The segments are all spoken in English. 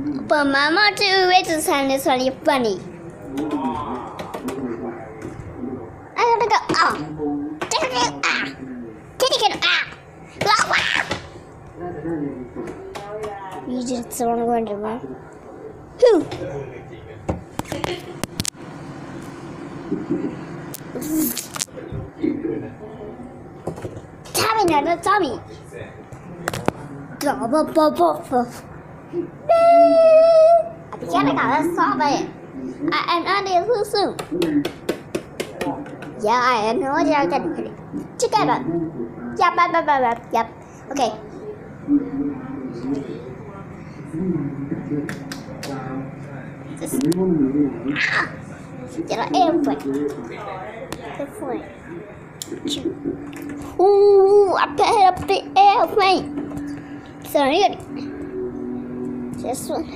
But Mama too raises hand is really funny. I gotta go. Oh. You just want to go into one. Who? Tommy, no, Tommy. I can't get that stop it. I'm not here too soon. Yeah, I know you are getting it. Together. Yep. Okay. Get an airplane. Ooh, I picked up the airplane. Sorry. This one.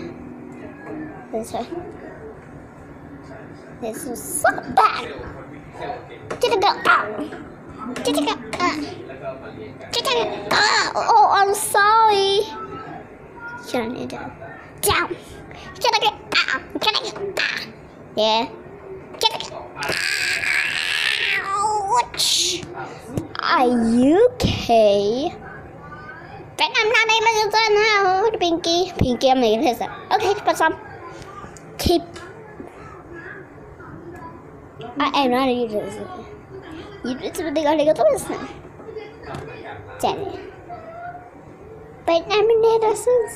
This one. This is so bad. Did it go out? Did it go out? Did it go out? Oh, I'm sorry. Turn it down. Down. Can I get out? Can I get out? Yeah. Can I get out? Ouch. Are you okay? But I'm not able to do now. Pinky. Pinky, I'm making this up. Okay, put some. Keep. I am not able to do this. It's a big article to listen. Jenny. But I'm in there soon.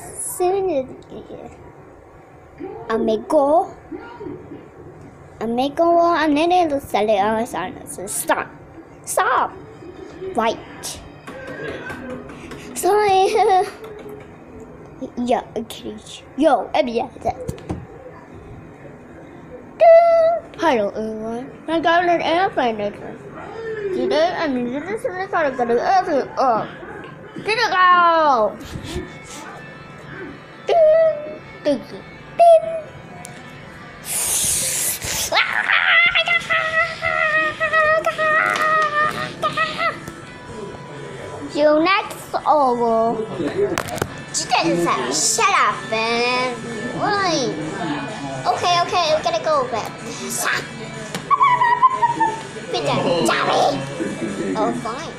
I may go. I'm in the cellar. I stop. Stop. Right. Sorry. Yeah, okay. Yo, yeah. Hello, everyone. I got an airplane later. Today, I'm using this in the car to get an airplane up. Did it go? Ding. You next over. Shut up, man. Why? Okay, we gotta go back. Sorry. Oh, fine.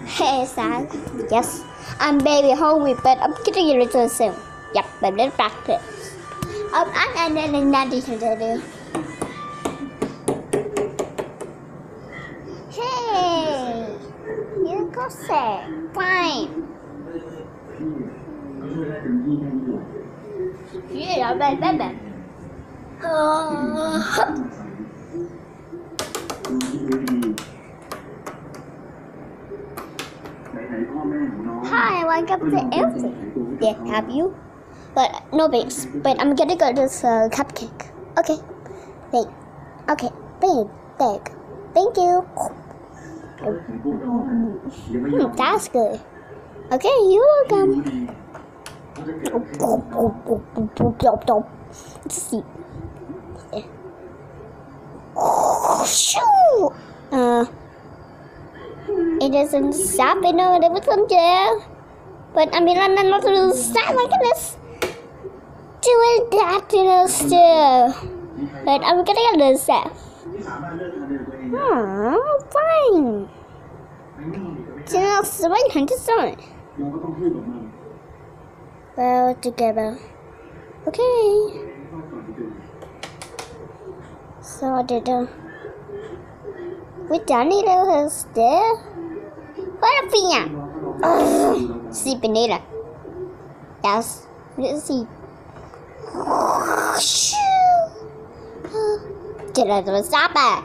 Hey, Sam. Yes, I'm baby hungry, but I'm getting you return soon. Yep, but let's practice. I'm nothing to do. Hey, you go say fine. Yeah, baby. Hi, welcome to everything. Yeah, have you? But no babes. But I'm gonna go to this cupcake. Okay. Thank you. That's good. Okay, you're welcome. Let's see. It doesn't stop. I know it wasn't there. But I mean, I'm not going to stop like this. Doing that to the stair. But I'm gonna get this step. Fine. Now, so I can decide. Well, together. Okay. So, we done it over there. What a thing! See, Benita. Yes, let's see. Did I stop it?